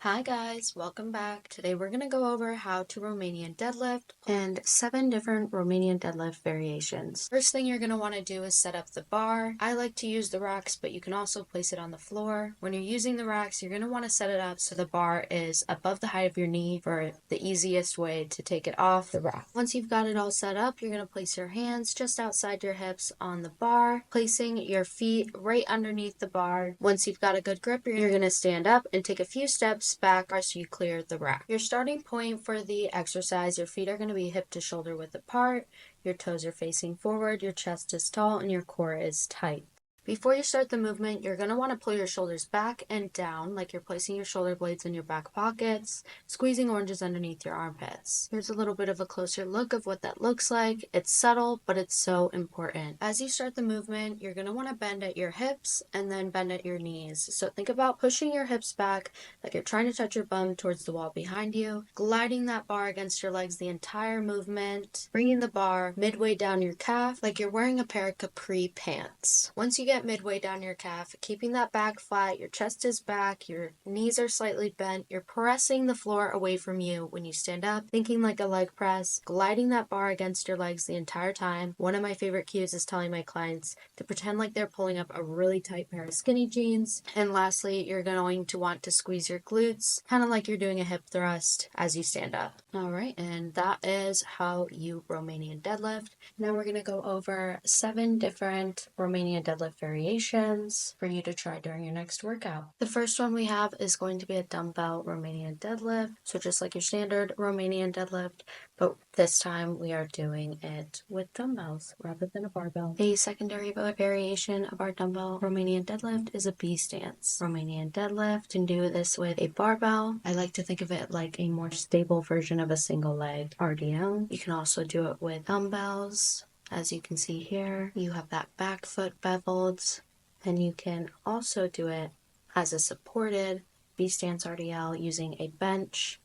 Hi guys, welcome back. Today we're going to go over how to Romanian deadlift and 7 different Romanian deadlift variations. First thing you're going to want to do is set up the bar. I like to use the racks, but you can also place it on the floor. When you're using the racks, you're going to want to set it up so the bar is above the height of your knee for the easiest way to take it off the rack. Once you've got it all set up, you're going to place your hands just outside your hips on the bar, placing your feet right underneath the bar. Once you've got a good grip, you're going to stand up and take a few steps back so you clear the rack. Your starting point for the exercise, your feet are going to be hip to shoulder width apart, your toes are facing forward, your chest is tall, and your core is tight. Before you start the movement, you're going to want to pull your shoulders back and down like you're placing your shoulder blades in your back pockets, squeezing oranges underneath your armpits. Here's a little bit of a closer look of what that looks like. It's subtle, but it's so important. As you start the movement, you're going to want to bend at your hips and then bend at your knees. So think about pushing your hips back like you're trying to touch your bum towards the wall behind you, gliding that bar against your legs the entire movement, bringing the bar midway down your calf like you're wearing a pair of capri pants. Once you get midway down your calf, keeping that back flat, your chest is back, your knees are slightly bent, you're pressing the floor away from you when you stand up, thinking like a leg press, gliding that bar against your legs the entire time. One of my favorite cues is telling my clients to pretend like they're pulling up a really tight pair of skinny jeans. And lastly, you're going to want to squeeze your glutes, kind of like you're doing a hip thrust as you stand up. All right, and that is how you Romanian deadlift. Now we're going to go over 7 different Romanian deadlift variations for you to try during your next workout. The first one we have is going to be a dumbbell Romanian deadlift. So just like your standard Romanian deadlift, but this time we are doing it with dumbbells rather than a barbell. A secondary variation of our dumbbell Romanian deadlift is a B stance Romanian deadlift. You can do this with a barbell. I like to think of it like a more stable version of a single leg RDL. You can also do it with dumbbells. As you can see here, you have that back foot beveled, and you can also do it as a supported B stance RDL using a bench.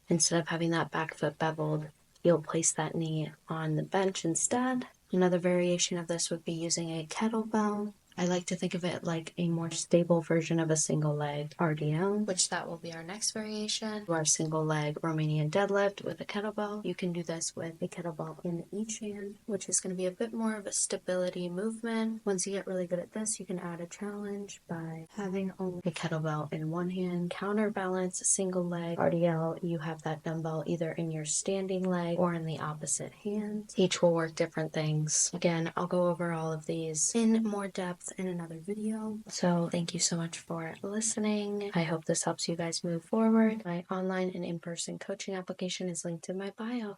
Instead of having that back foot beveled, you'll place that knee on the bench instead. Another variation of this would be using a kettlebell. I like to think of it like a more stable version of a single leg RDL, which that will be our next variation. Our single leg Romanian deadlift with a kettlebell. You can do this with a kettlebell in each hand, which is going to be a bit more of a stability movement. Once you get really good at this, you can add a challenge by having only a kettlebell in one hand. Counterbalance, single leg RDL, you have that dumbbell either in your standing leg or in the opposite hand. Each will work different things. Again, I'll go over all of these in more depth in another video. So thank you so much for listening. I hope this helps you guys move forward. My online and in-person coaching application is linked in my bio.